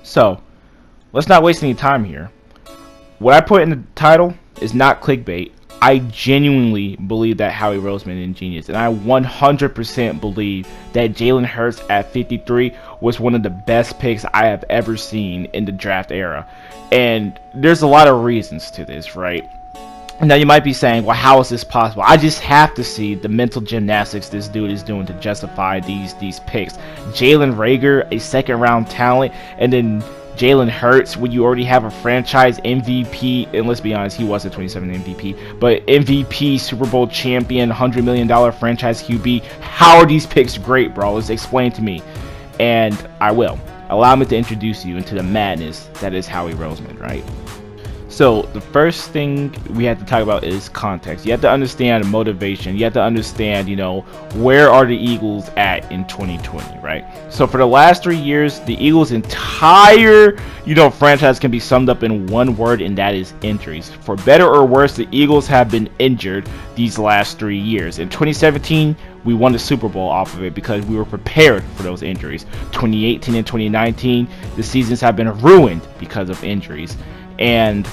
So, let's not waste any time here. What I put in the title is not clickbait. I genuinely believe that Howie Roseman is a genius, and I 100% believe that Jaylen Hurts at 53 was one of the best picks I have ever seen in the draft era. And there's a lot of reasons to this, right? Now you might be saying, well, how is this possible? I just have to see the mental gymnastics this dude is doing to justify these picks. Jalen Reagor, a second round talent, and then Jalen Hurts, when you already have a franchise MVP, and let's be honest, he was a 2017 MVP, but MVP, Super Bowl champion, $100 million franchise QB. How are these picks great, bro? Let's explain to me. And I will. Allow me to introduce you into the madness that is Howie Roseman, right? So the first thing we have to talk about is context. You have to understand motivation. You have to understand, where are the Eagles at in 2020, right? So for the last 3 years, the Eagles' entire, franchise can be summed up in one word, and that is injuries. For better or worse, the Eagles have been injured these last 3 years. In 2017, we won the Super Bowl off of it because we were prepared for those injuries. 2018 and 2019, the seasons have been ruined because of injuries. And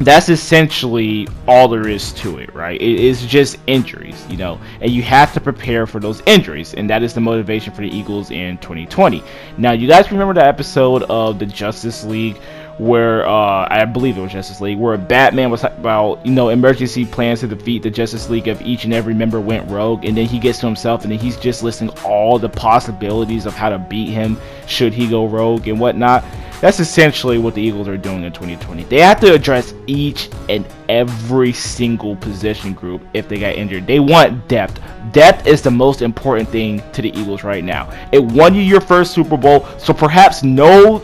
that's essentially all there is to it, right? It is just injuries, and you have to prepare for those injuries, and that is the motivation for the Eagles in 2020. Now, you guys remember that episode of the Justice League where I believe it was Justice League, where Batman was talking about emergency plans to defeat the Justice League if each and every member went rogue, and then he gets to himself and then he's just listing all the possibilities of how to beat him should he go rogue and whatnot. That's essentially what the Eagles are doing in 2020. They have to address each and every single position group if they got injured. They want depth. Depth is the most important thing to the Eagles right now. It won you your first Super Bowl, so perhaps no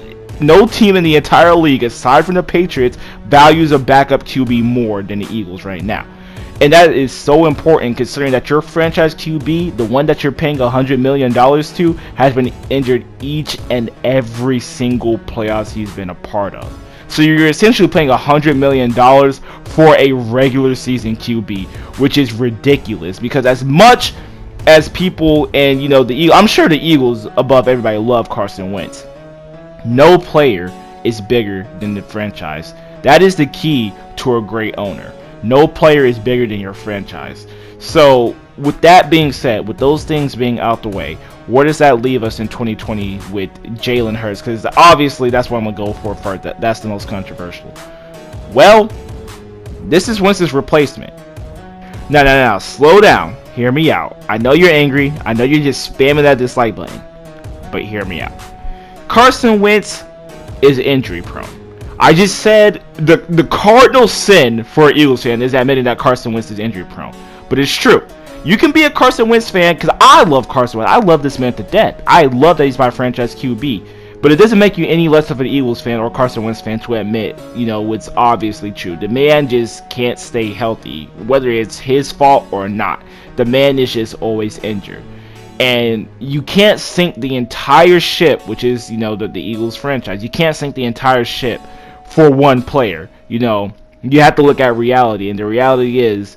team in the entire league, aside from the Patriots, values a backup QB more than the Eagles right now. And that is so important considering that your franchise QB, the one that you're paying $100 million to, has been injured each and every single playoffs he's been a part of. So you're essentially paying $100 million for a regular season QB, which is ridiculous because as much as people and, the Eagles, I'm sure the Eagles above everybody love Carson Wentz. No player is bigger than the franchise. That is the key to a great owner. No player is bigger than your franchise. So with that being said, with those things being out the way, where does that leave us in 2020 with Jaylen Hurts? Because obviously that's what I'm going to go for first. That's the most controversial. Well, this is Wentz's replacement. No. Slow down. Hear me out. I know you're angry. I know you're just spamming that dislike button. But hear me out. Carson Wentz is injury prone. I just said the cardinal sin for an Eagles fan is admitting that Carson Wentz is injury prone. But it's true. You can be a Carson Wentz fan because I love Carson Wentz. I love this man to death. I love that he's my franchise QB. But it doesn't make you any less of an Eagles fan or Carson Wentz fan to admit, what's obviously true. The man just can't stay healthy, whether it's his fault or not. The man is just always injured. And you can't sink the entire ship, which is, the Eagles franchise. You can't sink the entire ship for one player. You have to look at reality. And the reality is,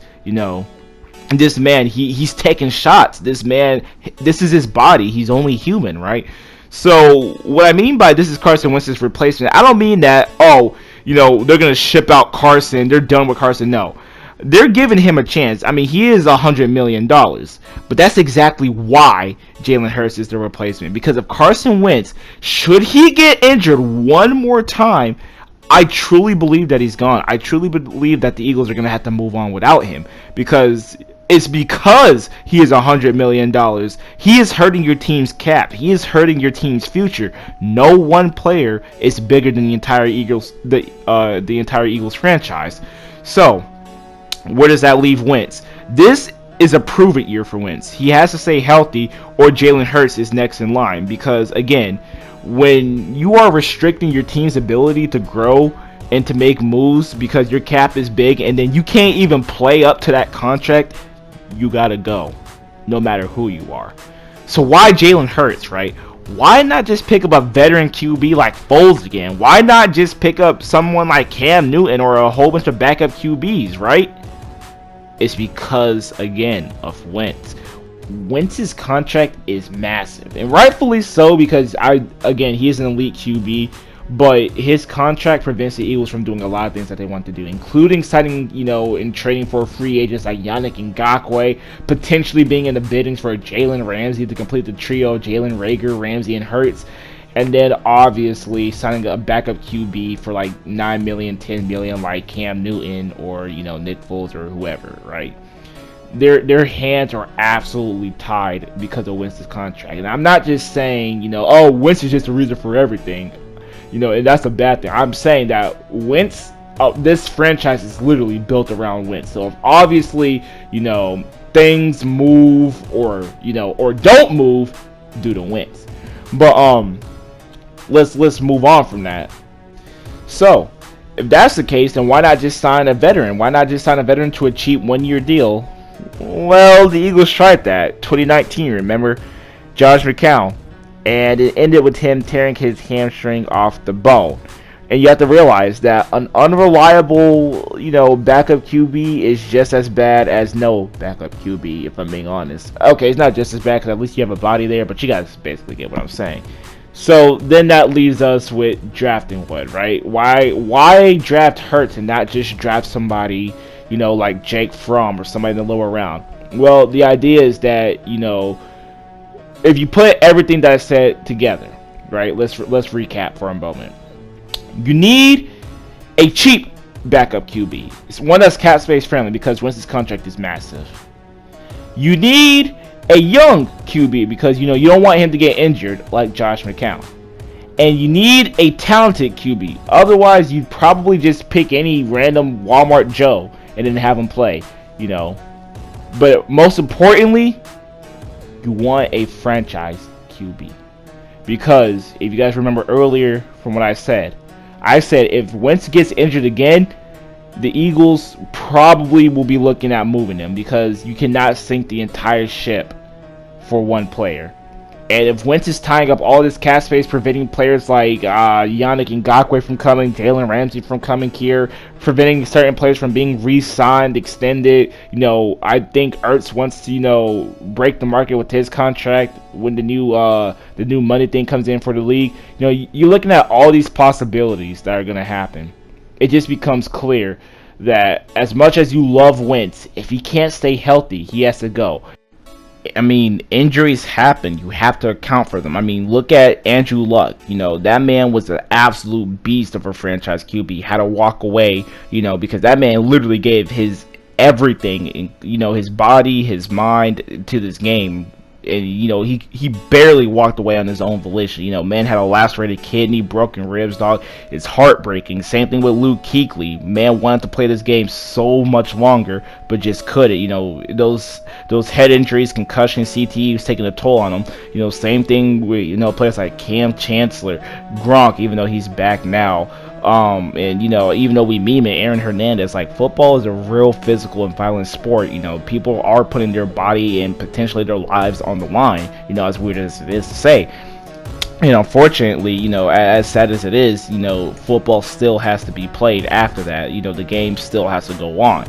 this man, he's taking shots. This man, this is his body. He's only human, right? So what I mean by this is Carson Wentz's replacement, I don't mean that, they're going to ship out Carson. They're done with Carson. No. They're giving him a chance. I mean, he is $100 million. But that's exactly why Jalen Hurts is the replacement. Because if Carson Wentz, should he get injured one more time, I truly believe that he's gone. I truly believe that the Eagles are going to have to move on without him. Because he is $100 million. He is hurting your team's cap. He is hurting your team's future. No one player is bigger than the entire Eagles franchise. So where does that leave Wentz? This is a prove-it year for Wentz. He has to stay healthy or Jalen Hurts is next in line. Because, again, when you are restricting your team's ability to grow and to make moves because your cap is big and then you can't even play up to that contract, you got to go, no matter who you are. So why Jalen Hurts, right? Why not just pick up a veteran QB like Foles again? Why not just pick up someone like Cam Newton or a whole bunch of backup QBs, right? It's because, again, of Wentz. Wentz's contract is massive, and rightfully so, because he is an elite QB, but his contract prevents the Eagles from doing a lot of things that they want to do, including signing, and trading for free agents like Yannick Ngakoue, potentially being in the biddings for Jalen Ramsey to complete the trio: Jalen, Rager, Ramsey, and Hurts. And then obviously signing a backup QB for like $9 million, $10 million, like Cam Newton or Nick Foles or whoever, right? Their hands are absolutely tied because of Wentz's contract. And I'm not just saying, oh, Wentz is just the reason for everything, and that's a bad thing. I'm saying that Wentz, this franchise is literally built around Wentz. So if obviously, things move or don't move due to Wentz. But let's move on from that. So if that's the case, then why not just sign a veteran? Why not just sign a veteran to a cheap 1-year deal? Well, the Eagles tried that 2019, remember? Josh McCown, and it ended with him tearing his hamstring off the bone. And you have to realize that an unreliable, backup QB is just as bad as no backup QB, if I'm being honest. Okay, it's not just as bad because at least you have a body there, but you guys basically get what I'm saying. So then that leaves us with drafting Wood, right? Why draft Hurts and not just draft somebody, like Jake Fromm or somebody in the lower round? Well, the idea is that, if you put everything that I said together, right? Let's recap for a moment. You need a cheap backup QB. It's one that's cap space friendly because Wentz's contract is massive. You need a young QB because you don't want him to get injured like Josh McCown. And you need a talented QB. Otherwise, you'd probably just pick any random Walmart Joe and then have him play, But most importantly, you want a franchise QB. Because if you guys remember earlier from what I said if Wentz gets injured again, the Eagles probably will be looking at moving him because you cannot sink the entire ship for one player. And if Wentz is tying up all this cap space, preventing players like Yannick Ngakoue from coming, Jalen Ramsey from coming here, preventing certain players from being re-signed, extended, I think Ertz wants to, break the market with his contract when the new money thing comes in for the league. You're looking at all these possibilities that are going to happen. It just becomes clear that as much as you love Wentz, if he can't stay healthy, he has to go. I mean, injuries happen. You have to account for them. I mean, look at Andrew Luck. That man was an absolute beast of a franchise QB. Had to walk away, because that man literally gave his everything, his body, his mind to this game. And, he barely walked away on his own volition. Man had a lacerated kidney, broken ribs, dog. It's heartbreaking. Same thing with Luke Kuechly. Man wanted to play this game so much longer, but just couldn't. Those head injuries, concussion, CTE was taking a toll on him. Same thing with, players like Cam Chancellor, Gronk, even though he's back now. And even though we meme it, Aaron Hernandez, like, football is a real physical and violent sport. People are putting their body and potentially their lives on the line, as weird as it is to say. Unfortunately, as sad as it is, football still has to be played after that. The game still has to go on.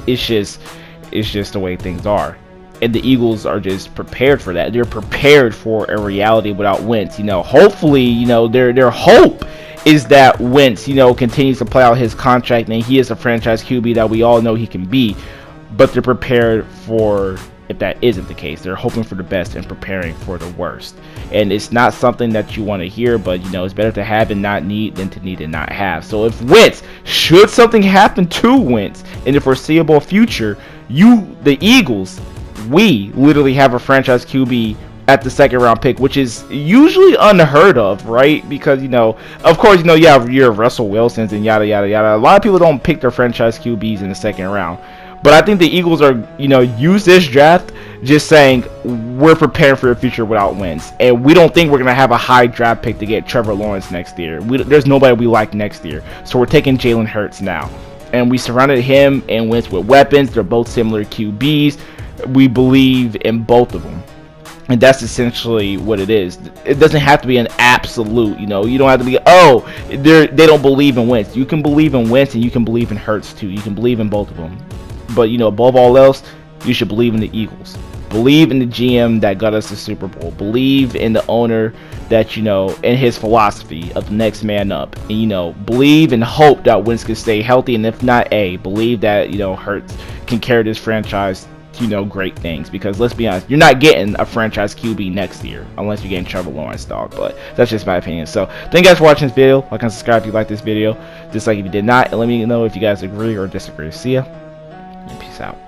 It's just the way things are. And the Eagles are just prepared for that. They're prepared for a reality without Wentz. Hopefully, their hope is that Wentz, continues to play out his contract and he is a franchise QB that we all know he can be. But they're prepared for if that isn't the case. They're hoping for the best and preparing for the worst. And it's not something that you want to hear, but it's better to have and not need than to need and not have. So if Wentz, should something happen to Wentz in the foreseeable future, the Eagles, we literally have a franchise QB at the second round pick, which is usually unheard of, right? Because of course, you have your Russell Wilsons and yada yada yada. A lot of people don't pick their franchise QBs in the second round, but I think the Eagles are use this draft just saying we're prepared for the future without Wentz, and we don't think we're gonna have a high draft pick to get Trevor Lawrence next year. There's nobody we like next year, so we're taking Jaylen Hurts now, and we surrounded him and Wentz with weapons. They're both similar QBs. We believe in both of them, and that's essentially what it is. It doesn't have to be an absolute, you don't have to be, they don't believe in Wentz. You can believe in Wentz and you can believe in Hurts too. You can believe in both of them, but above all else, you should believe in the Eagles. Believe in the GM that got us the Super Bowl. Believe in the owner that, you know, in his philosophy of the next man up. And, you know, believe and hope that Wentz can stay healthy. And if not, believe that, you know, Hurts can carry this franchise to, you know, great things. Because let's be honest, you're not getting a franchise QB next year unless you're getting Trevor Lawrence, dog. But that's just my opinion. So thank you guys for watching this video. Like and subscribe if you like this video. Dislike if you did not. And let me know if you guys agree or disagree. See ya. And peace out.